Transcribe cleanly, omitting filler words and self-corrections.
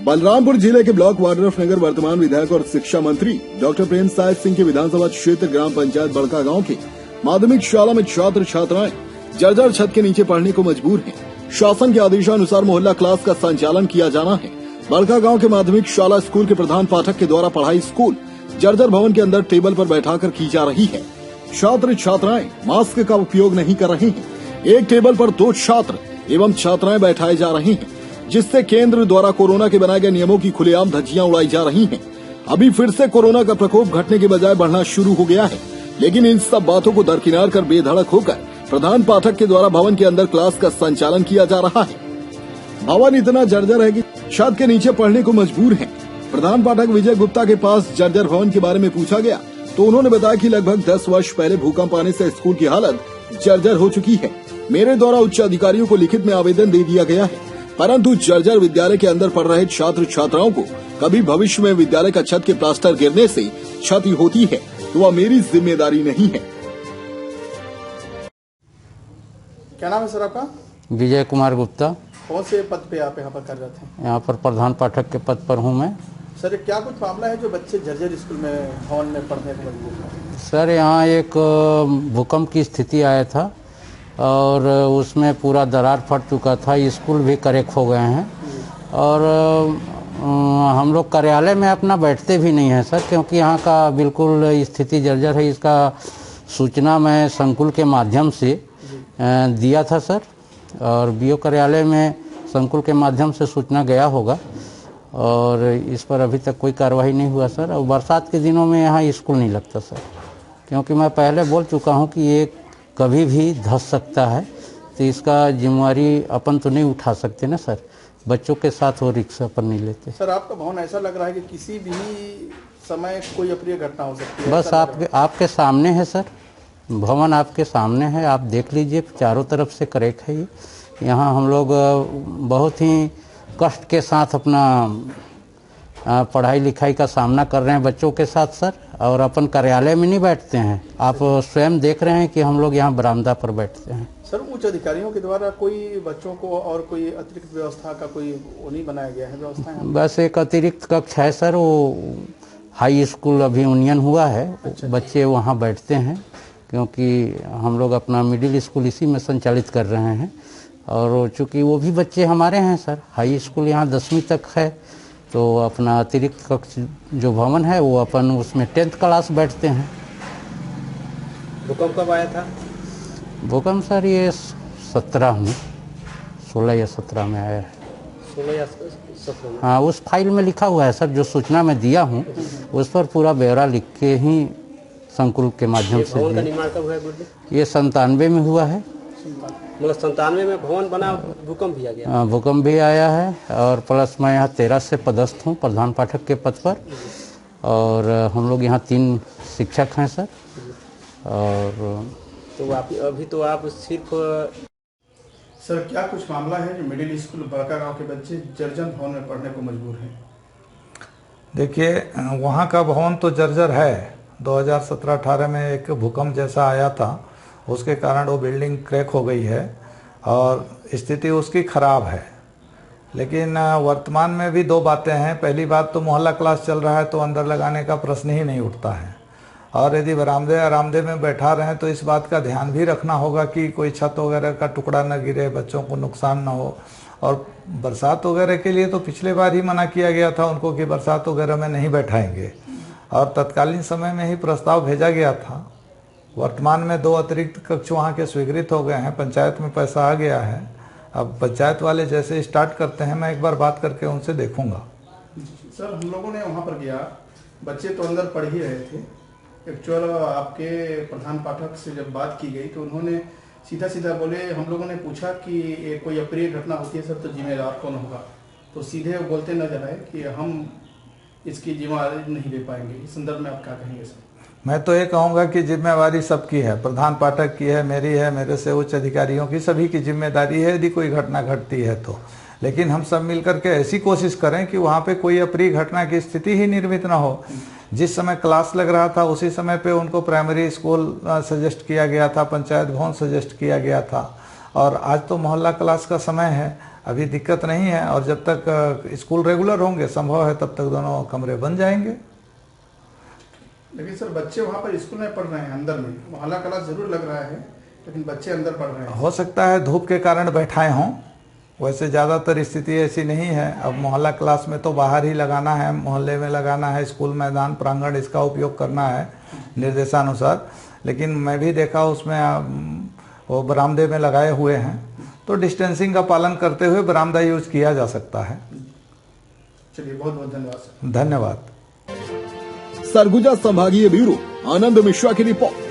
बलरामपुर जिले के ब्लॉक वाड्रफनगर वर्तमान विधायक और शिक्षा मंत्री डॉक्टर प्रेम साय सिंह के विधानसभा क्षेत्र ग्राम पंचायत बड़का गांव के माध्यमिक शाला में छात्र छात्राएं जर्जर छत के नीचे पढ़ने को मजबूर हैं। शासन के आदेशानुसार मोहल्ला क्लास का संचालन किया जाना है। बड़का गांव के माध्यमिक शाला स्कूल के प्रधान पाठक के द्वारा पढ़ाई स्कूल जर्जर भवन के अंदर टेबल पर बैठाकर की जा रही है। छात्र छात्राएं मास्क का उपयोग नहीं कर रहे हैं। एक टेबल पर 2 छात्र एवं छात्राएं बैठाए जा रहे हैं, जिससे केंद्र द्वारा कोरोना के बनाए गए नियमों की खुलेआम धज्जियां उड़ाई जा रही हैं। अभी फिर से कोरोना का प्रकोप घटने के बजाय बढ़ना शुरू हो गया है, लेकिन इन सब बातों को दरकिनार कर बेधड़क होकर प्रधान पाठक के द्वारा भवन के अंदर क्लास का संचालन किया जा रहा है। भवन इतना जर्जर है कि छत के नीचे पढ़ने को मजबूर हैं। प्रधान पाठक विजय गुप्ता के पास जर्जर भवन के बारे में पूछा गया तो उन्होंने बताया कि लगभग 10 वर्ष पहले भूकंप आने से स्कूल की हालत जर्जर हो चुकी है। मेरे द्वारा उच्च अधिकारियों को लिखित में आवेदन दे दिया गया है, परंतु जर्जर विद्यालय के अंदर पढ़ रहे छात्र छात्राओं को कभी भविष्य में विद्यालय का छत के प्लास्टर गिरने से क्षति होती है तो वह मेरी जिम्मेदारी नहीं है। क्या नाम है सर आपका? विजय कुमार गुप्ता। कौन से पद पे आप यहाँ पर कार्यरत हैं? यहाँ पर प्रधान पाठक के पद पर हूँ मैं। सर क्या कुछ मामला है जो बच्चे जर्जर स्कूल में भवन में पढ़ने को मजबूर हैं? सर यहाँ एक भूकंप की स्थिति आया था और उसमें पूरा दरार फट चुका था। स्कूल भी करेक्ट हो गए हैं और हम लोग कार्यालय में अपना बैठते भी नहीं हैं सर, क्योंकि यहाँ का बिल्कुल स्थिति जर्जर है। इसका सूचना मैं संकुल के माध्यम से दिया था सर, और बीओ कार्यालय में संकुल के माध्यम से सूचना गया होगा और इस पर अभी तक कोई कार्रवाई नहीं हुआ सर। और बरसात के दिनों में यहाँ स्कूल नहीं लगता सर, क्योंकि मैं पहले बोल चुका हूँ कि ये कभी भी धंस सकता है, तो इसका जिम्मेवारी अपन तो नहीं उठा सकते ना सर। बच्चों के साथ वो रिक्शा पर नहीं लेते। सर आपका भवन ऐसा लग रहा है कि किसी भी समय कोई अप्रिय घटना हो सकती है। बस आपके सामने है सर, भवन आपके सामने है, आप देख लीजिए, चारों तरफ से करेक्ट है। ये यहाँ हम लोग बहुत ही कष्ट के साथ अपना पढ़ाई लिखाई का सामना कर रहे हैं बच्चों के साथ सर, और अपन कार्यालय में नहीं बैठते हैं। आप स्वयं देख रहे हैं कि हम लोग यहाँ बरामदा पर बैठते हैं। सर उच्च अधिकारियों के द्वारा कोई बच्चों को और कोई अतिरिक्त व्यवस्था का कोई वो नहीं बनाया गया है व्यवस्था? बस एक अतिरिक्त कक्ष है सर, वो हाई स्कूल अभी यूनियन हुआ है। अच्छा, बच्चे वहाँ बैठते हैं, क्योंकि हम लोग अपना मिडिल स्कूल इसी में संचालित कर रहे हैं। और चूँकि वो भी बच्चे हमारे हैं सर, हाई स्कूल यहाँ 10वीं तक है, तो अपना अतिरिक्त कक्ष जो भवन है वो अपन उसमें 10th क्लास बैठते हैं। भूकंप कब आया था? भूकंप सर ये 16 या 17 में आया है। 16 या 17 में? हाँ, उस फाइल में लिखा हुआ है सर, जो सूचना मैं दिया हूँ उस पर पूरा ब्यौरा लिख के ही संकुल के माध्यम से। भवन का निर्माण कब हुआ है? ये 97 में हुआ है। मतलब 97 में भवन बना, भूकंप भी आ गया? हाँ, भूकंप भी आया है। और प्लस मैं यहाँ 13 से पदस्थ हूँ प्रधान पाठक के पद पर, और हम लोग यहाँ 3 शिक्षक हैं सर। और तो आप अभी तो आप सिर्फ सर क्या कुछ मामला है जो मिडिल स्कूल बड़का गांव के बच्चे जर्जर भवन में पढ़ने को मजबूर हैं? देखिए, वहाँ का भवन तो जर्जर है। 2017-18 में एक भूकंप जैसा आया था, उसके कारण वो बिल्डिंग क्रैक हो गई है और स्थिति उसकी ख़राब है। लेकिन वर्तमान में भी 2 बातें हैं। पहली बात तो मोहल्ला क्लास चल रहा है तो अंदर लगाने का प्रश्न ही नहीं उठता है, और यदि बरामदे आरामदे में बैठा रहे तो इस बात का ध्यान भी रखना होगा कि कोई छत वगैरह का टुकड़ा न गिरे, बच्चों को नुकसान न हो। और बरसात वगैरह के लिए तो पिछले बार ही मना किया गया था उनको कि बरसात वगैरह में नहीं बैठाएंगे, और तत्कालीन समय में ही प्रस्ताव भेजा गया था। वर्तमान में 2 अतिरिक्त कक्ष वहाँ के स्वीकृत हो गए हैं, पंचायत में पैसा आ गया है। अब पंचायत वाले जैसे स्टार्ट करते हैं, मैं एक बार बात करके उनसे देखूंगा। सर हम लोगों ने वहाँ पर गया, बच्चे तो अंदर पढ़ ही रहे थे। एक्चुअल आपके प्रधान पाठक से जब बात की गई तो उन्होंने सीधा सीधा बोले, हम लोगों ने पूछा कि कोई अप्रिय घटना होती है सर तो जिम्मेदार कौन होगा? तो सीधे वो बोलते नजर आए कि हम इसकी जिम्मेदारी नहीं ले पाएंगे। इस संदर्भ में आप क्या कहेंगे सर? मैं तो ये कहूँगा कि जिम्मेवारी सबकी है, प्रधान पाठक की है, मेरी है, मेरे से उच्च अधिकारियों की, सभी की जिम्मेदारी है यदि कोई घटना घटती है तो। लेकिन हम सब मिलकर के ऐसी कोशिश करें कि वहाँ पे कोई अप्रिय घटना की स्थिति ही निर्मित ना हो। जिस समय क्लास लग रहा था उसी समय पे उनको प्राइमरी स्कूल सजेस्ट किया गया था, पंचायत भवन सजेस्ट किया गया था, और आज तो मोहल्ला क्लास का समय है। अभी दिक्कत नहीं है। और जब तक स्कूल रेगुलर होंगे, संभव है तब तक दोनों कमरे बन जाएंगे। लेकिन सर बच्चे वहाँ पर स्कूल में पढ़ रहे हैं, अंदर में मोहल्ला क्लास जरूर लग रहा है, लेकिन बच्चे अंदर पढ़ रहे हैं। हो सकता है धूप के कारण बैठाए हों, वैसे ज़्यादातर स्थिति ऐसी नहीं है। अब मोहल्ला क्लास में तो बाहर ही लगाना है, मोहल्ले में लगाना है, स्कूल मैदान प्रांगण इसका उपयोग करना है निर्देशानुसार। लेकिन मैं भी देखा उसमें वो बरामदे में लगाए हुए हैं, तो डिस्टेंसिंग का पालन करते हुए बरामदा यूज किया जा सकता है। चलिए बहुत बहुत धन्यवाद सर। धन्यवाद। सरगुजा संभागीय ब्यूरो आनंद मिश्रा की रिपोर्ट।